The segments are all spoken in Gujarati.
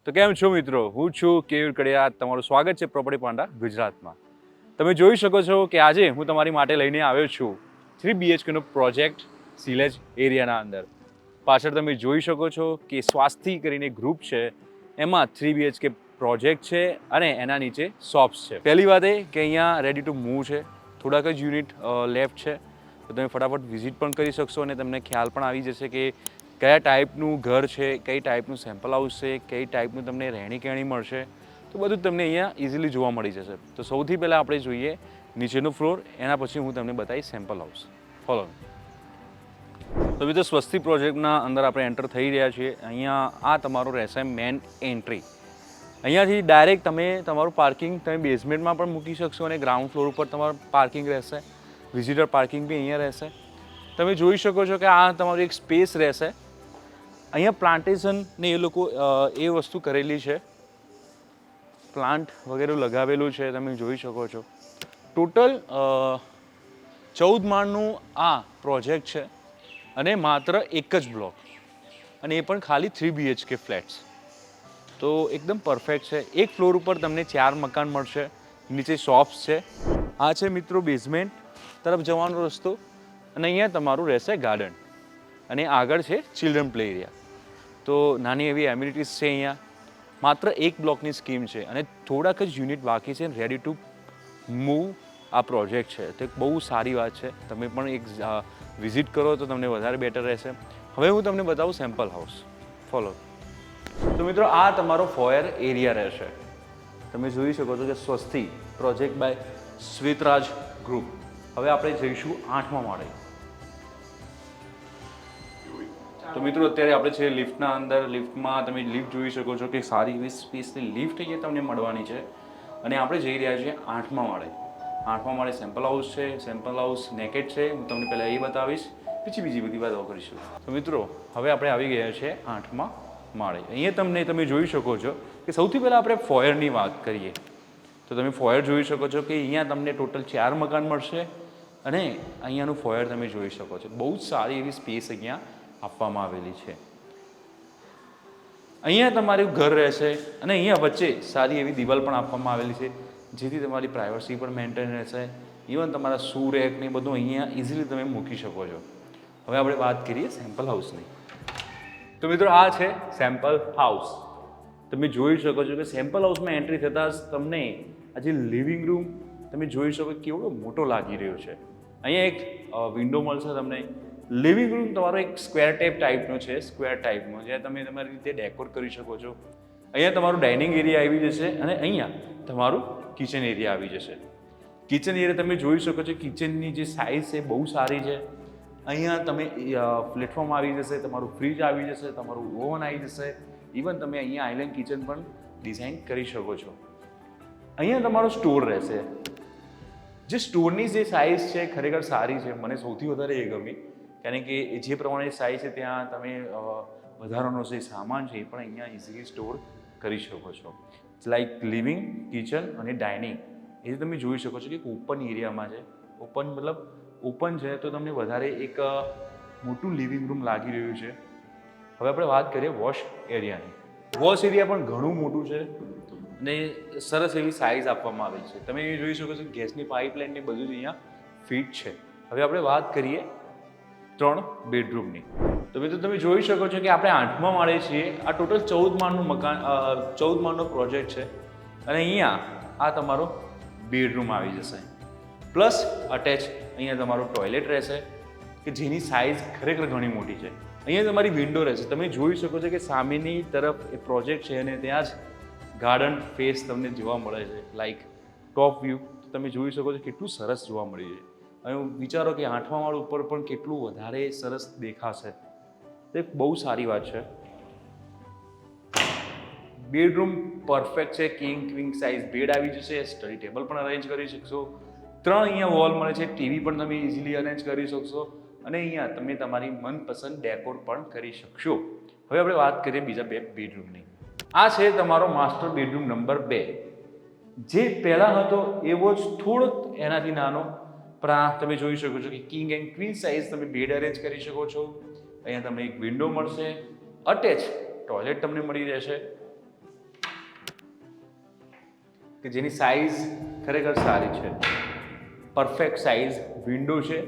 તો કેમ છો મિત્રો, હું છું કેયુર કડિયા. તમારું સ્વાગત છે પ્રોપર્ટી પાંડા ગુજરાતમાં. તમે જોઈ શકો છો કે આજે હું તમારી માટે લઈને આવ્યો છું 3 BHK નો પ્રોજેક્ટ સિલેજ એરિયાના અંદર. પાછળ તમે જોઈ શકો છો કે સ્વાસ્થી કરીને ગ્રુપ છે, એમાં 3 BHK પ્રોજેક્ટ છે અને એના નીચે શોપ્સ છે. પહેલી વાત એ કે અહીંયા રેડી ટુ મૂવ છે, થોડાક જ યુનિટ લેફ્ટ છે, તો તમે ફટાફટ વિઝિટ પણ કરી શકશો અને તમને ખ્યાલ પણ આવી જશે કે કયા ટાઈપનું ઘર છે, કઈ ટાઈપનું સેમ્પલ હાઉસ છે, કઈ ટાઈપનું તમને રહેણી કહેણી મળશે, તો બધું તમને અહીંયા ઇઝીલી જોવા મળી જશે. તો સૌથી પહેલાં આપણે જોઈએ નીચેનો ફ્લોર, એના પછી હું તમને બતાવીશ સેમ્પલ હાઉસ. ફોલો. તો મિત્રો સ્વસ્તિ પ્રોજેક્ટના અંદર આપણે એન્ટર થઈ રહ્યા છીએ. અહીંયા આ તમારો રહેશે મેન એન્ટ્રી. અહીંયાથી ડાયરેક્ટ તમે તમારું પાર્કિંગ તમે બેઝમેન્ટમાં પણ મૂકી શકશો અને ગ્રાઉન્ડ ફ્લોર ઉપર તમારું પાર્કિંગ રહેશે. વિઝિટર પાર્કિંગ બી અહીંયા રહેશે. તમે જોઈ શકો છો કે આ તમારું એક સ્પેસ રહેશે. અહીંયા પ્લાન્ટેશન ને એ લોકો એ વસ્તુ કરેલી છે, પ્લાન્ટ વગેરે લગાવેલું છે, તમે જોઈ શકો છો. ટોટલ 14 માળનું આ પ્રોજેક્ટ છે અને માત્ર એક જ બ્લોક, અને એ પણ ખાલી 3 BHK ફ્લેટ્સ. તો એકદમ પરફેક્ટ છે. એક ફ્લોર ઉપર તમને 4 મકાન મળશે, નીચે શોપ્સ છે. આ છે મિત્રો બેઝમેન્ટ તરફ જવાનો રસ્તો, અને અહીંયા તમારું રહેશે ગાર્ડન, અને આગળ છે ચિલ્ડ્રન પ્લે એરિયા. તો નાની એવી એમ્યુનિટીઝ છે અહીંયા. માત્ર એક બ્લોકની સ્કીમ છે અને થોડાક જ યુનિટ બાકી છે. રેડી ટુ મૂવ આ પ્રોજેક્ટ છે, તો એક બહુ સારી વાત છે. તમે પણ એક વિઝિટ કરો તો તમને વધારે બેટર રહેશે. હવે હું તમને બતાવું સેમ્પલ હાઉસ. ફોલો. તો મિત્રો આ તમારો ફોયર એરિયા રહેશે. તમે જોઈ શકો છો કે સ્વસ્તિ પ્રોજેક્ટ બાય શ્વેતરાજ ગ્રુપ. હવે આપણે જઈશું 8મા માળે. તો મિત્રો અત્યારે આપણે છે લિફ્ટના અંદર. લિફ્ટમાં તમે લિફ્ટ જોઈ શકો છો કે સારી એવી સ્પેસની લિફ્ટ અહીંયા તમને મળવાની છે, અને આપણે જઈ રહ્યા છીએ 8મા માળે. 8મા માળે સેમ્પલ હાઉસ છે. સેમ્પલ હાઉસ નેકેડ છે, હું તમને પહેલાં એ બતાવીશ, પછી બીજી બધી વાતો કરીશું. તો મિત્રો હવે આપણે આવી ગયા છે 8મા માળે. અહીંયા તમે જોઈ શકો છો કે સૌથી પહેલાં આપણે ફોયરની વાત કરીએ તો તમે ફોયર જોઈ શકો છો કે અહીંયા તમને ટોટલ 4 મકાન મળશે, અને અહીંયાનું ફોયર તમે જોઈ શકો છો. બહુ જ સારી એવી સ્પેસ અહીંયા આપવામાં આવેલી છે. અહીંયા તમારું ઘર રહેશે, અને અહીંયા વચ્ચે સારી એવી દિવાલ પણ આપવામાં આવેલી છે, જેથી તમારી પ્રાઇવસી પણ મેન્ટેન રહેશે. ઇવન તમારા શૂ રેક ને બધું અહીંયા ઇઝીલી તમે મૂકી શકો છો. હવે આપણે વાત કરીએ સેમ્પલ હાઉસની. તો મિત્રો આ છે સેમ્પલ હાઉસ. તમે જોઈ શકો છો કે સેમ્પલ હાઉસમાં એન્ટ્રી થતાં જ તમને આ જે લિવિંગ રૂમ તમે જોઈ શકો કેવડો મોટો લાગી રહ્યો છે. અહીંયા એક વિન્ડો મળશે તમને. લિવિંગ રૂમ તમારો એક સ્ક્વેર ટાઈપનો છે, સ્ક્વેર ટાઈપનો, જ્યાં તમે તમારી રીતે ડેકોર કરી શકો છો. અહીંયા તમારું ડાઇનિંગ એરિયા આવી જશે, અને અહીંયા તમારું કિચન એરિયા આવી જશે. કિચન એરિયા તમે જોઈ શકો છો, કિચનની જે સાઇઝ છે બહુ સારી છે. અહીંયા તમે પ્લેટફોર્મ આવી જશે, તમારું ફ્રીજ આવી જશે, તમારું ઓવન આવી જશે. ઇવન તમે અહીંયા આઇલેન્ડ કિચન પણ ડિઝાઇન કરી શકો છો. અહીંયા તમારો સ્ટોર રહેશે. જે સ્ટોરની જે સાઇઝ છે ખરેખર સારી છે, મને સૌથી વધારે એ ગમી, કારણ કે જે પ્રમાણે સાઇઝ છે ત્યાં તમે વધારાનો જે સામાન છે એ પણ અહીંયા ઇઝીલી સ્ટોર કરી શકો છો. લાઈક લિવિંગ, કિચન અને ડાઇનિંગ એ તમે જોઈ શકો છો કે ઓપન એરિયામાં છે. ઓપન મતલબ ઓપન છે તો તમને વધારે એક મોટું લિવિંગ રૂમ લાગી રહ્યું છે. હવે આપણે વાત કરીએ વોશ એરિયાની. વોશ એરિયા પણ ઘણું મોટું છે અને સરસ એવી સાઇઝ આપવામાં આવેલી છે. તમે એ જોઈ શકો છો ગેસની પાઇપલાઇન ને બધું જ અહીંયા ફિટ છે. હવે આપણે વાત કરીએ 3 બેડરૂમની. તો મિત્રો તમે જોઈ શકો છો કે આપણે 8મા માળે છીએ. આ ટોટલ 14 માળનું મકાન, 14 માળનો પ્રોજેક્ટ છે, અને અહીંયા આ તમારો બેડરૂમ આવી જશે. પ્લસ અટેચ અહીંયા તમારું ટોયલેટ રહેશે, કે જેની સાઇઝ ખરેખર ઘણી મોટી છે. અહીંયા તમારી વિન્ડો રહેશે. તમે જોઈ શકો છો કે સામેની તરફ એ પ્રોજેક્ટ છે, અને ત્યાં જ ગાર્ડન ફેસ તમને જોવા મળે છે. લાઈક ટોપ વ્યૂ તમે જોઈ શકો છો કેટલું સરસ જોવા મળી છે. અને વિચારો કે 8મા માળ ઉપર પણ કેટલું વધારે સરસ દેખાશે. તો એક બહુ સારી વાત છે. બેડરૂમ પરફેક્ટ છે. કિંગ ક્વીન સાઇઝ બેડ આવી જશે. સ્ટડી ટેબલ પણ અરેન્જ કરી શકશો. 3 અહીંયા વોલ મળે છે. ટીવી પણ તમે ઇઝીલી અરેન્જ કરી શકશો, અને અહીંયા તમે તમારી મનપસંદ ડેકોર પણ કરી શકશો. હવે આપણે વાત કરીએ બીજા 2 બેડરૂમની. આ છે તમારો માસ્ટર બેડરૂમ નંબર 2. જે પહેલાં હતો એવો જ થોડોક એનાથી નાનો, પણ આ તમે જોઈ શકો છો કે કિંગ એન્ડ ક્વીન સાઇઝ તમે બેડ અરેન્જ કરી શકો છો. અહીંયા તમને એક વિન્ડો મળશે. અટેચ ટોયલેટ તમને મળી રહેશે. કે જેની સાઇઝ ખરેખર સારી છે, પરફેક્ટ સાઇઝ, વિન્ડો છે,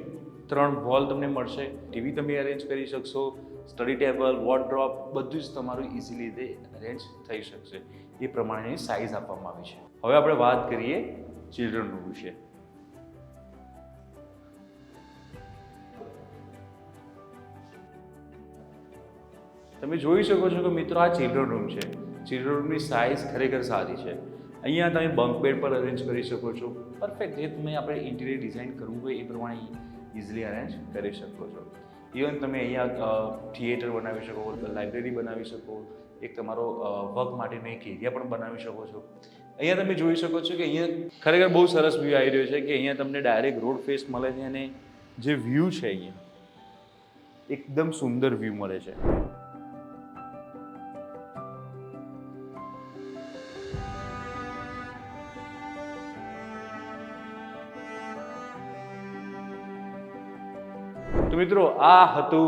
3 વોલ તમને મળશે, ટીવી તમે અરેન્જ કરી શકશો, સ્ટડી ટેબલ, વોર્ડરોબ બધું જ તમારું ઇઝીલી રીતે અરેન્જ થઈ શકશે. એ પ્રમાણેની સાઇઝ આપવામાં આવી છે. હવે આપણે વાત કરીએ ચિલ્ડ્રન રૂમ વિશે. તમે જોઈ શકો છો કે મિત્રો આ ચિલ્ડ્રન રૂમ છે. ચિલ્ડ્રન રૂમની સાઇઝ ખરેખર સારી છે. અહીંયા તમે બંક બેડ પર અરેન્જ કરી શકો છો, પરફેક્ટ જે તમે આપણે ઇન્ટિરિયર ડિઝાઇન કરવું હોય એ પ્રમાણે ઇઝીલી અરેન્જ કરી શકો છો. ઇવન તમે અહીંયા થિયેટર બનાવી શકો, લાઇબ્રેરી બનાવી શકો, એક તમારો વર્ક માટેનો એક એરિયા પણ બનાવી શકો છો. અહીંયા તમે જોઈ શકો છો કે અહીંયા ખરેખર બહુ સરસ વ્યૂ આવી રહ્યો છે કે અહીંયા તમને ડાયરેક્ટ રોડ ફેસ મળે છે અને જે વ્યૂ છે અહીંયા એકદમ સુંદર વ્યૂ મળે છે. તો મિત્રો આ હતું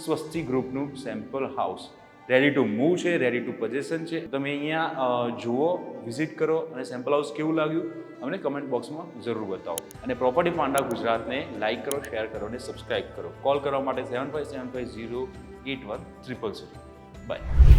સ્વસ્તિ ગ્રુપનું sample house. Ready to move છે, રેડી ટુ પોઝેશન છે. તમે અહીંયા જુઓ, વિઝિટ કરો અને સેમ્પલ હાઉસ કેવું લાગ્યું અમને કમેન્ટ બોક્સમાં જરૂર બતાવો. અને પ્રોપર્ટી પાંડા ગુજરાતને લાઇક કરો, શેર કરો અને સબસ્ક્રાઇબ કરો. કોલ કરવા માટે 7575081000. બાય.